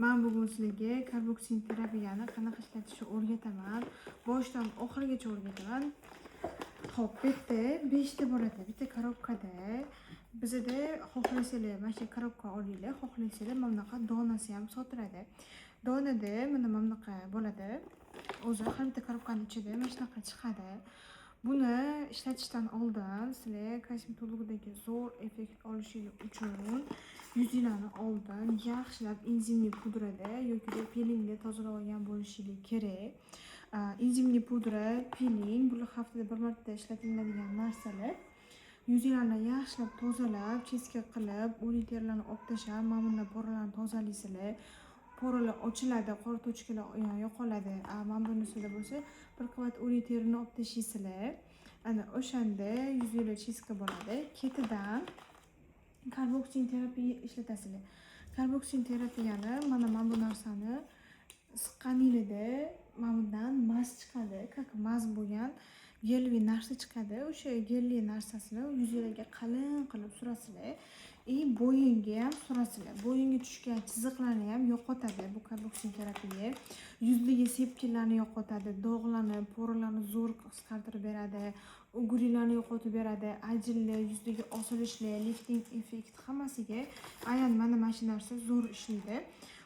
Men bugun sizlarga karboksin terapiyani qanaqa ishlatishni o'rgataman. Boshdan oxirigacha o'rgataman. Xo'p, bu yerda 5 ta bo'ladi. Bitta korobkada bizda xohlasanglar mana shu korobka olinglar, xohlasanglar mana bunaqa donasi ham sotiladi. Donada mana bunaqa bo'ladi. O'zi har bitta korobkaning ichida mana shunaqa chiqadi. Buni ishlatishdan oldin sizlar kosmetologdagi zo'r effekt olishingiz uchun yuzinglarni oldin yaxshilab enzimli pudrada yoki pilingda tozalab olgan bo'lishingiz kerak. Enzimli pudra, piling bular haftada bir marta ishlatiladigan narsalar. Yuzinglarni yaxshilab tozalab, cheska qilib, o'lik terilarni olib tashlab, mana bunday poralarni tozalaysizlar. Poralar ochiladi, qora tochkalar yo'qoladi. Mana bunisida bo'lsa, bir qavat o'lik terini olib tashlaysizlar. Ana o'shanda yuzinglar cheska bo'ladi. Ketidan karboksin terapiya ishlatasizlar. Karboksin terapiyani mana bu narsani siqqaningizda mana bundan maz chiqadi, как maz bo'lgan gelli narsa chiqadi. O'sha gelli narsasini yuzingizga qalin qilib surasizlar. Bo'yinga ham surasizlar. Bo'yinga tushgan chiziqlarni ham yo'qotadi bu karboksin terapiya. Yuzdagi sepkillarni yo'qotadi, dog'larni, poralarni zo'r qisqartirib beradi, ugurlarni yo'qotib beradi, ajinlar, yuzdagi osilishlar, lifting effekt hammasiga aynan mana shu narsa zo'r ishlaydi.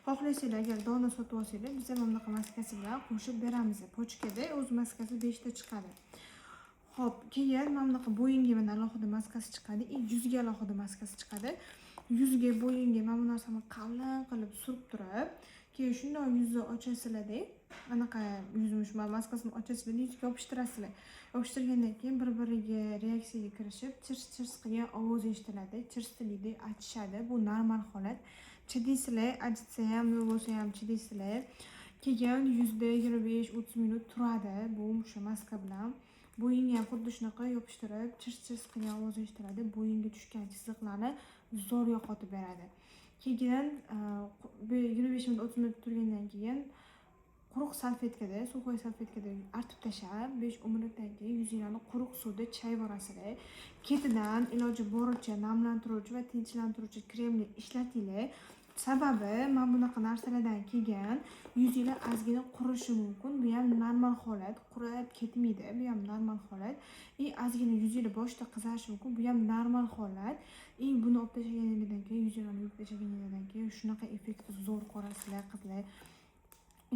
Xohlasanglar agar dona sotib olsanglar, biz ham bunaqa maskasi bilan qo'shib beramiz. Pochkada o'z maskasi 5 ta chiqadi. Xo'p, keyin mana bunaqa bo'yinga mana alohida maskasi chiqadi, yuzga alohida maskasi chiqadi. Yuzga, bo'yinga mana bu narsani qalin qilib surib turib, keyin shunday yuzni ochasizlar-da. Anaqa yuzimiz maskasini ochasizlar, yuzga yopishtirasizlar. Yopishtirgandan keyin bir-biriga reaksiyaga kirishib, chirs-chirs qilgan ovoz eshitiladi. Chirs tilida achishadi. Bu normal holat. Chidaysizlar, achitsa ham, bo'lsa ham chidaysizlar. Keyin yuzda 25-30 minut turadi bu o'sha maska bilan. Bo'yinga ham xuddi shunaqa yopishtirib, chirs-chirs qilgan ovoz eshitiladi. Bo'yinga tushgan chiziqlarni zo'r yo'qotib beradi. Keyin 25 minut 30 minut turgandan keyin quruq salfetkada, suvoy salfetkada artib tashlab, 5-10 minutdan keyin yuzinglarni quruq suvda chayib yuborasizlar. Ketidan iloji boricha namlantiruvchi va tinchlantiruvchi kremni ishlatinglar. Sababi mana bunaqa narsalardan keyin yuzinglar ozgina qurishi mumkin. Bu ham normal holat, qurib ketmaydi. Bu ham normal holat. Ozgina yuzinglar boshida qizarishi mumkin. Bu ham normal holat. Buni olib tashlaganingizdan keyin, yuzinglarni yuvib tashlaganingizdan keyin shunaqa effektni zo'r ko'rasizlar, qizlar.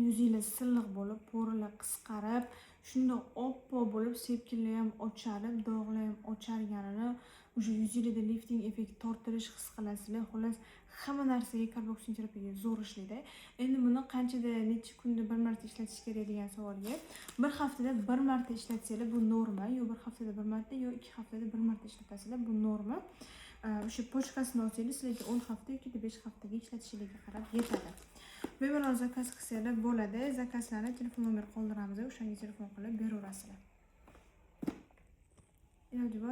Yuzinglar silliq bo'lib, poralar qisqarib, shunday oppoq bo'lib, sepkillar ham ocharib, dog'lar ham ocharganini, o'sha yuzingizda lifting effekt tortilish his qilasizlar. Xolos, hamma narsaga karboksin terapiya zo'r ishlaydi. Endi buni qanchada, necha kunda bir marta ishlatish kerak degan savolga, bir haftada bir marta ishlatsanglar bu norma, yo bir haftada bir marta, yo 2 haftada bir marta ishlatasizlar, bu norma. O'sha pochkasini olsangiz, sizlarga 10 hafta yoki 5 haftaga ishlatishingizga qarab yetadi. Bemalol zakaz qilsanglar bo'ladi. Zakazlarni telefon nomer qoldiramiz, o'shanga telefon qilib beraverasizlar. Iloji bor